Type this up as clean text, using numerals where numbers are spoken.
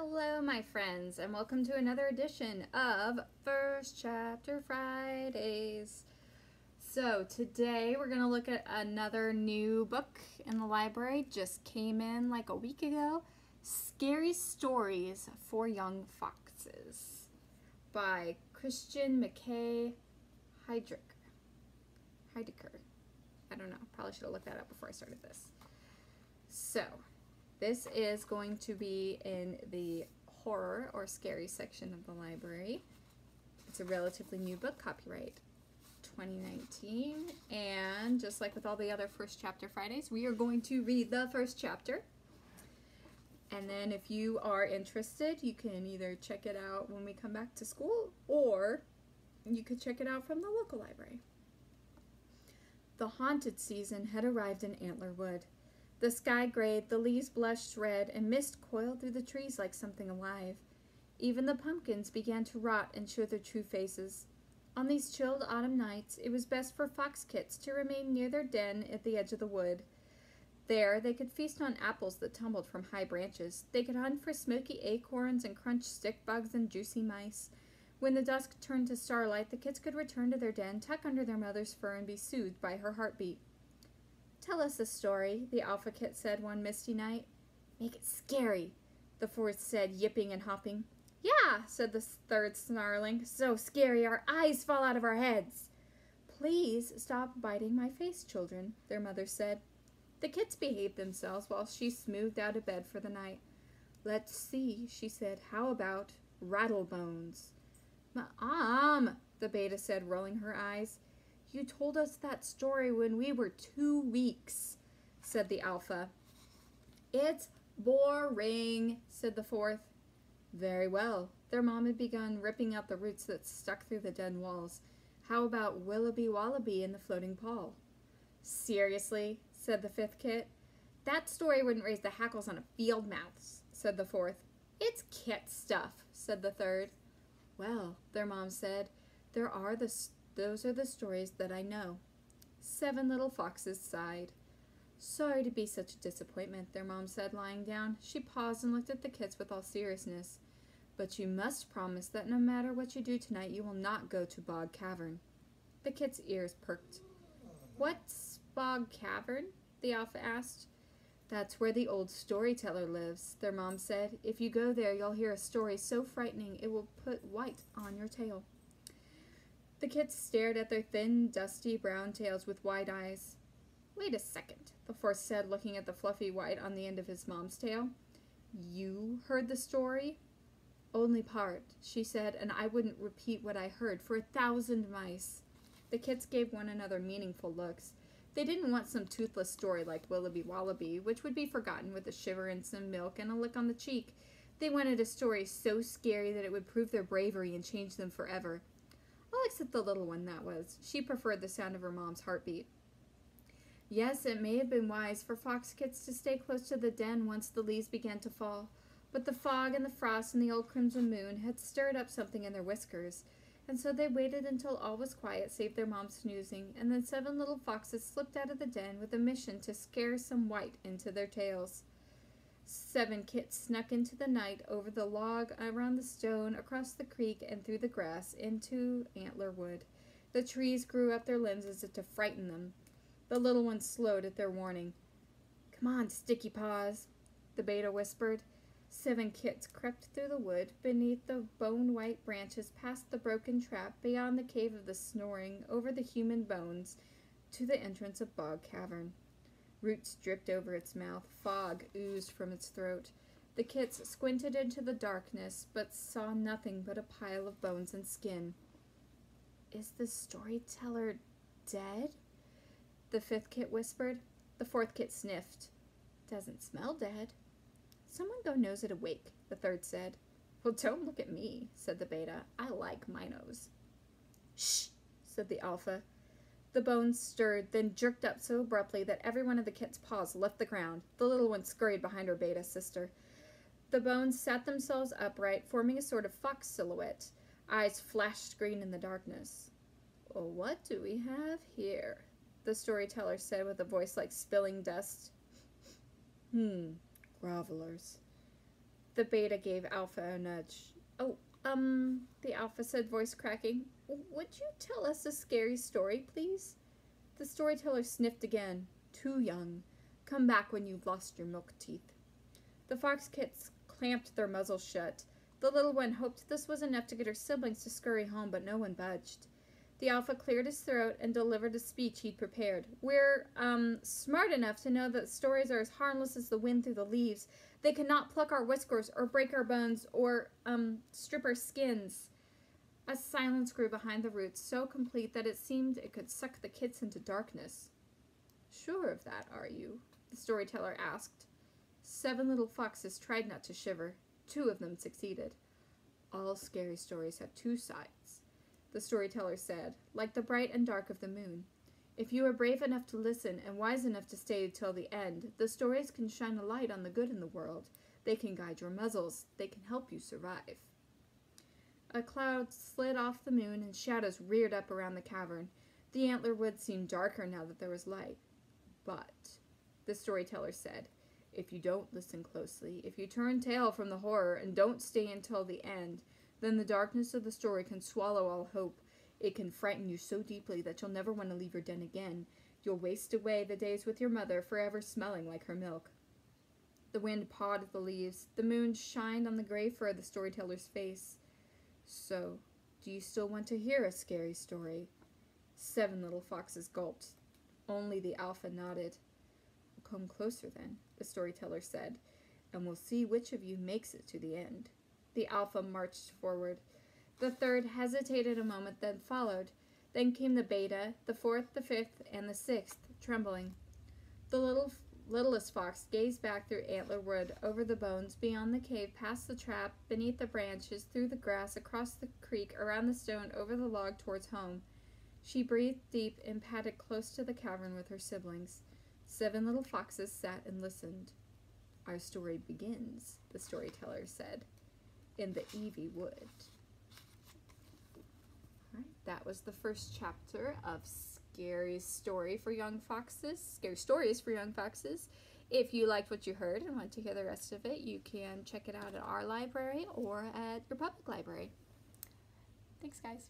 Hello, my friends, and welcome to another edition of First Chapter Fridays. So, today we're going to look at another new book in the library. Just came in like a week ago. Scary Stories for Young Foxes by Christian McKay Heidecker. I don't know. Probably should have looked that up before I started this. So, this is going to be in the horror or scary section of the library. It's a relatively new book, copyright 2019. And just like with all the other First Chapter Fridays, we are going to read the first chapter. And then if you are interested, you can either check it out when we come back to school, or you could check it out from the local library. The haunted season had arrived in Antler Wood. The sky grayed, the leaves blushed red, and mist coiled through the trees like something alive. Even the pumpkins began to rot and show their true faces. On these chilled autumn nights, it was best for fox kits to remain near their den at the edge of the wood. There, they could feast on apples that tumbled from high branches. They could hunt for smoky acorns and crunch stick bugs and juicy mice. When the dusk turned to starlight, the kits could return to their den, tuck under their mother's fur, and be soothed by her heartbeat. "Tell us a story," the alpha kit said one misty night. "Make it scary," the fourth said, yipping and hopping. "Yeah," said the third, snarling. "So scary our eyes fall out of our heads." "Please stop biting my face, children," their mother said. The kits behaved themselves while she smoothed out a bed for the night. "Let's see," she said. "How about Rattlebones?" "Mom," the beta said, rolling her eyes. "You told us that story when we were 2 weeks," said the alpha. "It's boring," said the fourth. Very well. Their mom had begun ripping out the roots that stuck through the den walls. "How about Willoughby Wallaby and the Floating Paul?" "Seriously," said the fifth kit. "That story wouldn't raise the hackles on a field mouse," said the fourth. "It's kit stuff," said the third. "Well," their mom said, those are the stories that I know." 7 little foxes sighed. "Sorry to be such a disappointment," their mom said, lying down. She paused and looked at the kits with all seriousness. "But you must promise that no matter what you do tonight, you will not go to Bog Cavern." The kits' ears perked. "What's Bog Cavern?" the alpha asked. "That's where the old storyteller lives," their mom said. "If you go there, you'll hear a story so frightening it will put white on your tail." The kits stared at their thin, dusty brown tails with wide eyes. "Wait a second," the fourth said, looking at the fluffy white on the end of his mom's tail. "You heard the story?" "Only part," she said, "and I wouldn't repeat what I heard for 1,000 mice." The kits gave one another meaningful looks. They didn't want some toothless story like Willoughby Wallaby, which would be forgotten with a shiver and some milk and a lick on the cheek. They wanted a story so scary that it would prove their bravery and change them forever. All except the little one, that was. She preferred the sound of her mom's heartbeat. Yes, it may have been wise for fox kits to stay close to the den once the leaves began to fall, but the fog and the frost and the old crimson moon had stirred up something in their whiskers, and so they waited until all was quiet save their mom snoozing, and then 7 little foxes slipped out of the den with a mission to scare some white into their tails. 7 kits snuck into the night, over the log, around the stone, across the creek, and through the grass, into Antler Wood. The trees grew up their limbs as if to frighten them. The little ones slowed at their warning. "Come on, Sticky Paws," the beta whispered. 7 kits crept through the wood, beneath the bone-white branches, past the broken trap, beyond the cave of the snoring, over the human bones, to the entrance of Bog Cavern. Roots dripped over its mouth. Fog oozed from its throat. The kits squinted into the darkness, but saw nothing but a pile of bones and skin. "Is the storyteller dead?" the fifth kit whispered. The fourth kit sniffed. "Doesn't smell dead." "Someone go nose it awake," the third said. "Well, don't look at me," said the beta. "I like my nose." "Shh," said the alpha. The bones stirred, then jerked up so abruptly that every one of the kit's paws left the ground. The little one scurried behind her beta sister. The bones sat themselves upright, forming a sort of fox silhouette. Eyes flashed green in the darkness. "Well, what do we have here?" the storyteller said with a voice like spilling dust. Grovelers." The beta gave Alpha a nudge. Oh, the Alpha said, voice cracking. Would you tell us a scary story, please? The storyteller sniffed again. Too young. Come back when you've lost your milk teeth. The fox kits clamped their muzzles shut. The little one hoped this was enough to get her siblings to scurry home, but no one budged. The Alpha cleared his throat and delivered a speech he'd prepared. We're, smart enough to know that stories are as harmless as the wind through the leaves. They cannot pluck our whiskers or break our bones or, strip our skins. A silence grew behind the roots, so complete that it seemed it could suck the kids into darkness. Sure of that, are you? The storyteller asked. 7 little foxes tried not to shiver. 2 of them succeeded. All scary stories have 2 sides, the storyteller said, like the bright and dark of the moon. If you are brave enough to listen and wise enough to stay till the end, the stories can shine a light on the good in the world. They can guide your muzzles. They can help you survive. A cloud slid off the moon and shadows reared up around the cavern. The antler wood seemed darker now that there was light. But, the storyteller said, if you don't listen closely, if you turn tail from the horror and don't stay until the end, then the darkness of the story can swallow all hope. It can frighten you so deeply that you'll never want to leave your den again. You'll waste away the days with your mother, forever smelling like her milk. The wind pawed at the leaves. The moon shined on the gray fur of the storyteller's face. So, do you still want to hear a scary story? 7 little foxes gulped. Only the Alpha nodded. Come closer then, the storyteller said, and we'll see which of you makes it to the end. The Alpha marched forward. The 3rd hesitated a moment, then followed. Then came the Beta, the 4th, the 5th, and the 6th, trembling. The littlest fox gazed back through antler wood, over the bones, beyond the cave, past the trap, beneath the branches, through the grass, across the creek, around the stone, over the log, towards home. She breathed deep and padded close to the cavern with her siblings. 7 little foxes sat and listened. Our story begins, the storyteller said, in the Eevee Wood. All right, that was the first chapter of Scary Stories for Young Foxes. If you liked what you heard and want to hear the rest of it, you can check it out at our library or at your public library. Thanks, guys.